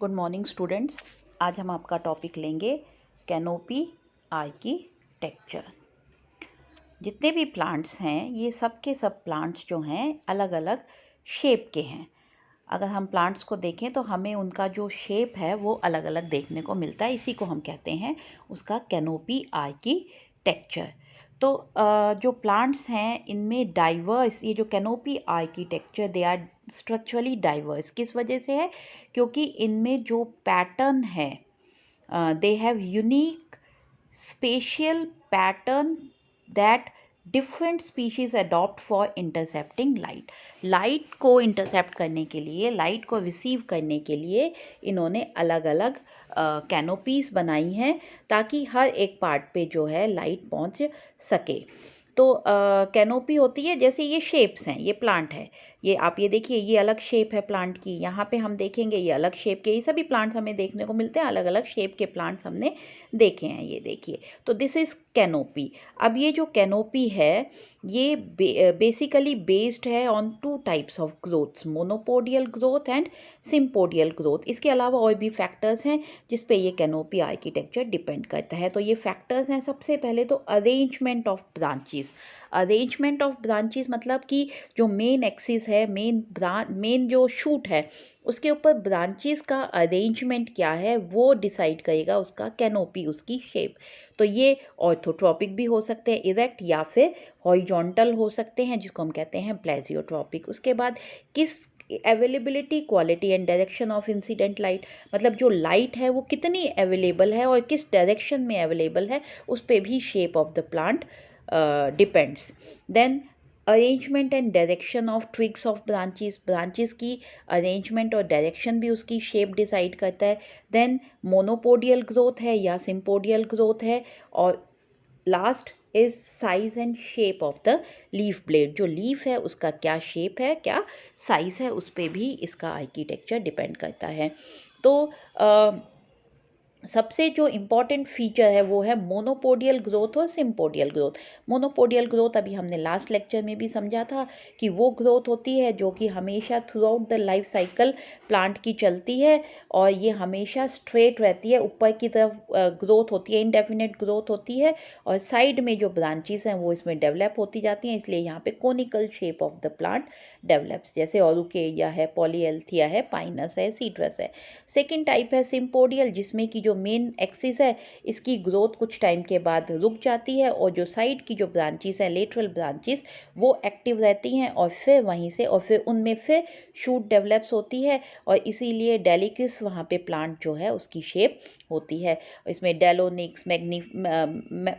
Good morning students. आज हम आपका टॉपिक लेंगे कैनोपी आर्किटेक्चर। जितने भी प्लांट्स हैं ये सब के सब प्लांट्स जो हैं अलग अलग शेप के हैं। अगर हम प्लांट्स को देखें तो हमें उनका जो शेप है वो अलग अलग देखने को मिलता है। इसी को हम कहते हैं उसका कैनोपी आर्किटेक्चर। तो जो प्लांट्स हैं इनमें डाइवर्स, ये जो canopy architecture they are structurally diverse किस वजह से है? क्योंकि इनमें जो पैटर्न है they have unique spatial pattern that different species adopt for intercepting light. Light को इंटरसेप्ट करने के लिए, लाइट को रिसीव करने के लिए इन्होंने अलग अलग कैनोपीज बनाई हैं ताकि हर एक पार्ट पे जो है लाइट पहुंच सके। तो कैनोपी होती है, जैसे ये शेप्स हैं, ये प्लांट है, ये आप ये देखिए, ये अलग शेप है प्लांट की। यहाँ पे हम देखेंगे ये अलग शेप के, ये सभी प्लांट्स हमें देखने को मिलते हैं, अलग अलग शेप के प्लांट्स हमने देखे हैं। ये देखिए, तो दिस इज़ कैनोपी। अब ये जो कैनोपी है ये बेसिकली बेस्ड है on two types of growths, monopodial growth and sympodial growth. इसके अलावा और भी फैक्टर्स हैं जिस पे ये कैनोपी आर्किटेक्चर डिपेंड करता है। तो ये फैक्टर्स हैं, सबसे पहले तो arrangement of branches. Arrangement of branches मतलब कि जो मेन एक्सिस है, मेन जो शूट है, उसके ऊपर ब्रांचेस का अरेंजमेंट क्या है वो डिसाइड करेगा उसका कैनोपी, उसकी शेप। तो ये ऑर्थोट्रॉपिक भी हो सकते हैं, इरेक्ट, या फिर हॉरिजॉन्टल हो सकते हैं जिसको हम कहते हैं प्लेजियोट्रॉपिक। उसके बाद किस availability, quality and direction of incident light, मतलब जो लाइट है वो कितनी अवेलेबल है और किस डायरेक्शन में अवेलेबल है, उस पर भी shape of the plant depends. Then arrangement and direction of twigs of branches की अरेंजमेंट और डायरेक्शन भी उसकी शेप डिसाइड करता है। देन मोनोपोडियल ग्रोथ है या सिम्पोडियल ग्रोथ है। और last is size and shape of the leaf blade. जो लीफ है उसका क्या शेप है, क्या साइज है, उस पर भी इसका आर्किटेक्चर डिपेंड करता है। तो सबसे जो इम्पॉर्टेंट फीचर है वो है मोनोपोडियल ग्रोथ और सिम्पोडियल ग्रोथ। मोनोपोडियल ग्रोथ अभी हमने लास्ट लेक्चर में भी समझा था कि वो ग्रोथ होती है जो कि हमेशा through out the life cycle plant की चलती है और ये हमेशा स्ट्रेट रहती है, ऊपर की तरफ ग्रोथ होती है, इनडेफिनेट ग्रोथ होती है, और साइड में जो ब्रांचेस हैं वो इसमें डेवलप होती जाती हैं, इसलिए यहाँ पे conical shape of the plant develops, जैसे ऑरुकेरिया है, पॉलीएल्थिया है, पाइनस है, सीट्रस है। सेकेंड टाइप है सिम्पोडियल, जिसमें की जो मेन एक्सिस है इसकी ग्रोथ कुछ टाइम के बाद रुक जाती है और जो साइड की जो ब्रांचेस हैं, लेटरल ब्रांचेस, वो एक्टिव रहती हैं और फिर वहीं से और फिर उनमें फिर शूट डेवलप्स होती है और इसीलिए डेलिकस वहाँ पे प्लांट जो है उसकी शेप होती है। इसमें डेलोनिक्स,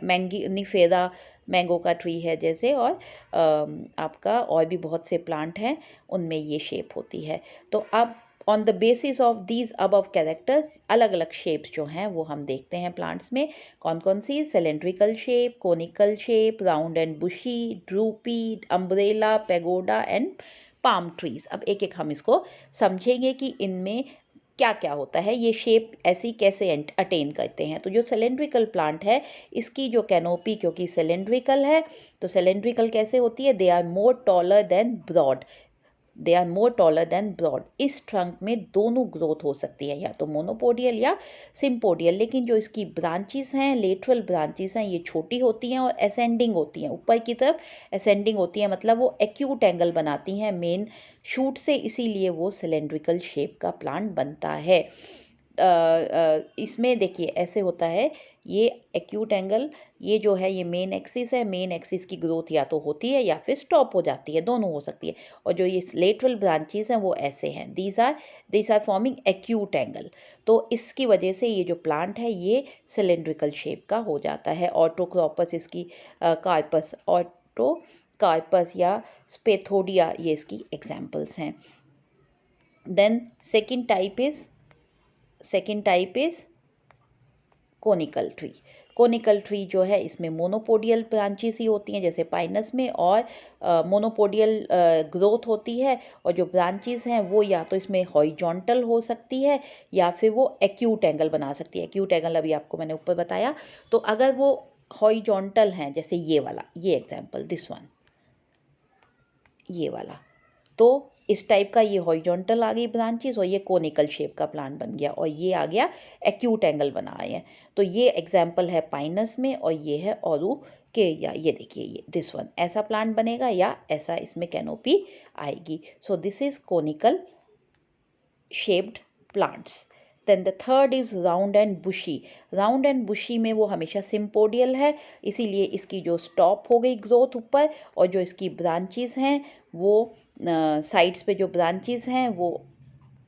मैंगनीफेरा, मैंगो का ट्री है जैसे, और आपका और भी बहुत से प्लांट हैं उनमें ये शेप होती है। तो अब on the basis of these above characters अलग अलग शेप्स जो हैं वो हम देखते हैं प्लांट्स में। कौन कौन सी? Cylindrical shape, conical shape, round and bushy, droopy, umbrella, pagoda and palm trees. अब एक एक हम इसको समझेंगे कि इनमें क्या क्या होता है, ये शेप ऐसी कैसे अटेन करते हैं। तो जो सिलेंड्रिकल प्लांट है इसकी जो कैनोपी, क्योंकि सिलेंड्रिकल है तो सिलेंड्रिकल कैसे होती है? They are more taller than broad, they are more taller than broad. इस ट्रंक में दोनों ग्रोथ हो सकती है, या तो मोनोपोडियल या सिम्पोडियल, लेकिन जो इसकी ब्रांचेस हैं, लेटरल ब्रांचेस हैं, ये छोटी होती हैं और असेंडिंग होती हैं, ऊपर की तरफ असेंडिंग होती हैं, मतलब वो एक्यूट एंगल बनाती हैं मेन शूट से, इसीलिए वो सिलेंड्रिकल शेप का प्लांट बनता है। इसमें देखिए ऐसे होता है, ये एक्यूट एंगल, ये जो है ये मेन एक्सिस है, मेन एक्सिस की ग्रोथ या तो होती है या फिर स्टॉप हो जाती है, दोनों हो सकती है। और जो ये लेटरल ब्रांचेस हैं वो ऐसे हैं, these are forming acute angle. तो इसकी वजह से ये जो प्लांट है ये सिलेंड्रिकल शेप का हो जाता है। ऑटोक्रोपस इसकी कार्पस या स्पेथोडिया, ये इसकी एग्जाम्पल्स हैं। Then second type is conical tree. Conical tree जो है इसमें मोनोपोडियल ब्रांचेस ही होती हैं जैसे पाइनस में, और मोनोपोडियल ग्रोथ होती है, और जो ब्रांचेस हैं वो या तो इसमें हॉरिजॉन्टल हो सकती है या फिर वो एक्यूट एंगल बना सकती है। एक्यूट एंगल अभी आपको मैंने ऊपर बताया। तो अगर वो हॉरिजॉन्टल हैं, जैसे ये वाला, ये एग्जाम्पल, दिस वन, ये वाला, तो इस टाइप का ये हॉरिजॉन्टल आ गई ब्रांचेस और ये कोनिकल शेप का प्लांट बन गया और ये आ गया एक्यूट एंगल बनाए हैं। तो ये एग्जाम्पल है पाइनस में और ये है औरू के, या ये देखिए ये दिस वन ऐसा प्लांट बनेगा या ऐसा इसमें कैनोपी आएगी। So this is conical shaped plants. Then the third is round and bushy. Round and bushy में वो हमेशा सिम्पोडियल है, इसीलिए इसकी जो स्टॉप हो गई ग्रोथ ऊपर और जो इसकी ब्रांचेस हैं वो साइड्स पे जो ब्रांचेस हैं वो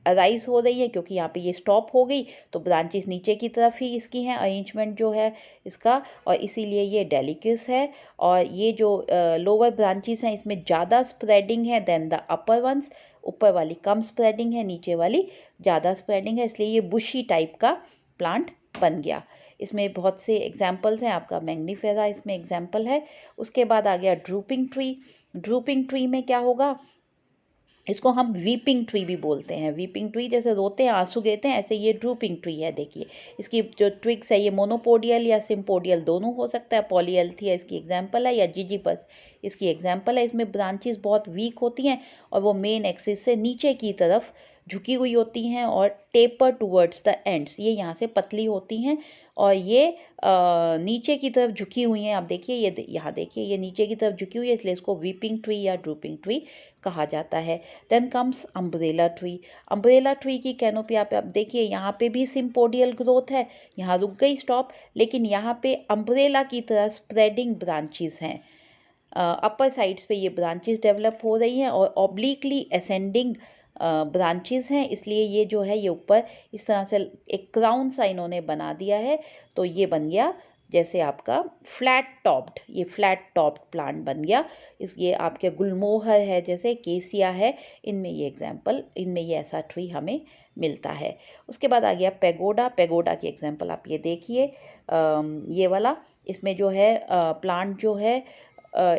अराइज हो रही है, क्योंकि यहाँ पे ये स्टॉप हो गई तो ब्रांचेस नीचे की तरफ ही इसकी हैं, अरेंजमेंट जो है इसका, और इसीलिए ये डेलिकस है। और ये जो लोअर ब्रांचेस हैं इसमें ज़्यादा स्प्रेडिंग है देन द अपर वंस, ऊपर वाली कम स्प्रेडिंग है, नीचे वाली ज़्यादा स्प्रेडिंग है, इसलिए ये बुशी टाइप का प्लांट बन गया। इसमें बहुत से एग्जाम्पल्स हैं, आपका मैग्नीफेरा इसमें एग्जाम्पल है। उसके बाद आ गया ड्रूपिंग ट्री। ड्रूपिंग ट्री में क्या होगा, इसको हम वीपिंग ट्री भी बोलते हैं। वीपिंग ट्री जैसे रोते हैं आंसू गिरते हैं, ऐसे ये ड्रूपिंग ट्री है। देखिए इसकी जो ट्विग्स है ये मोनोपोडियल या सिम्पोडियल दोनों हो सकता है। पॉलीएल्थिया इसकी एग्जांपल है या जिजीपस इसकी एग्जांपल है। इसमें ब्रांचेस बहुत वीक होती हैं और वो मेन एक्सिस से नीचे की तरफ झुकी हुई होती हैं और टेपर टूवर्ड्स द एंड्स, ये यहाँ से पतली होती हैं और ये नीचे की तरफ झुकी हुई हैं। आप देखिए ये यहाँ देखिए ये नीचे की तरफ झुकी हुई है, इसलिए इसको वीपिंग ट्री या ड्रूपिंग ट्री कहा जाता है। Then comes umbrella tree. Umbrella tree की कैनोपी आप देखिए यहाँ पे भी सिम्पोडियल ग्रोथ है, यहाँ रुक गई स्टॉप, लेकिन यहाँ पे अम्ब्रेला की तरह स्प्रेडिंग ब्रांचेस हैं। अपर साइड्स पे ये ब्रांचेस डेवलप हो रही हैं और ऑब्लिकली असेंडिंग ब्रांचेस हैं, इसलिए ये जो है ये ऊपर इस तरह से एक क्राउन सा इन्होंने बना दिया है। तो ये बन गया जैसे आपका फ्लैट टॉप्ड, ये फ्लैट टॉप्ड प्लांट बन गया। ये आपके गुलमोहर है, जैसे केसिया है, इनमें ये एग्जाम्पल, इनमें ये ऐसा ट्री हमें मिलता है। उसके बाद आ गया पैगोडा। पैगोडा की एग्जाम्पल आप ये देखिए, ये वाला, इसमें जो है प्लांट जो है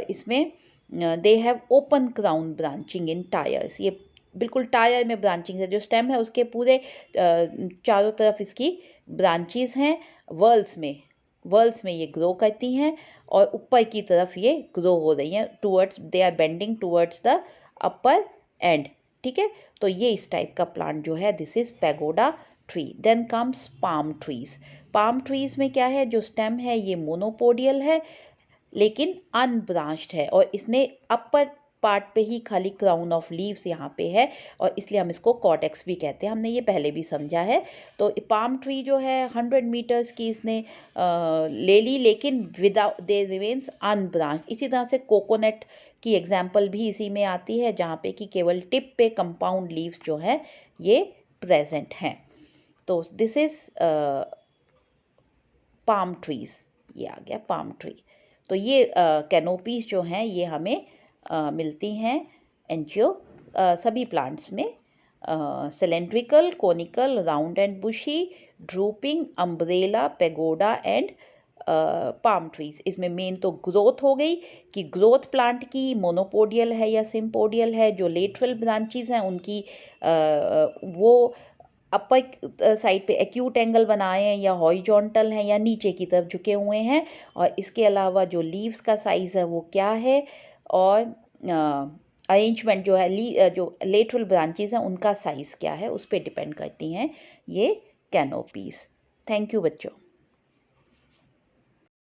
इसमें they have open crown branching in tyres. ये बिल्कुल टायर में ब्रांचिंग है, जो स्टेम है उसके पूरे चारों तरफ इसकी ब्रांचेस हैं। वर्ल्स में ये ग्रो करती हैं और ऊपर की तरफ ये ग्रो हो रही हैं, towards they are bending towards the upper end. ठीक है, तो ये इस टाइप का प्लांट जो है this is pagoda tree. Then comes palm trees. Palm trees में क्या है, जो स्टेम है ये मोनोपोडियल है लेकिन अनब्रांच्ड है और इसने अपर पार्ट पे ही खाली क्राउन ऑफ लीव्स यहाँ पे है और इसलिए हम इसको कॉटेक्स भी कहते हैं, हमने ये पहले भी समझा है। तो पाम ट्री जो है 100 मीटर्स की इसने ले ली, लेकिन विदाउट दे रिमेन्स अनब्रांच। इसी तरह से कोकोनट की एग्जाम्पल भी इसी में आती है, जहाँ पे कि केवल टिप पे कंपाउंड लीव्स जो है ये प्रेजेंट हैं। तो दिस इज पाम ट्रीज, ये आ गया पाम ट्री। तो ये कैनोपीज जो हैं ये हमें मिलती हैं एंजियो सभी प्लांट्स में, cylindrical, conical, round and bushy, drooping, umbrella, pagoda and palm trees. इसमें मेन तो ग्रोथ हो गई कि ग्रोथ प्लांट की मोनोपोडियल है या सिम्पोडियल है, जो लेटरल ब्रांचेस हैं उनकी वो अपर साइड पे एक्यूट एंगल बनाए हैं या हॉरिजॉन्टल हैं या नीचे की तरफ झुके हुए हैं, और इसके अलावा जो लीव्स का साइज़ है वो क्या है, और अरेंजमेंट जो है जो लेटरल ब्रांचेस हैं उनका साइज़ क्या है, उस पर डिपेंड करती हैं ये कैनोपीज़। थैंक यू बच्चों।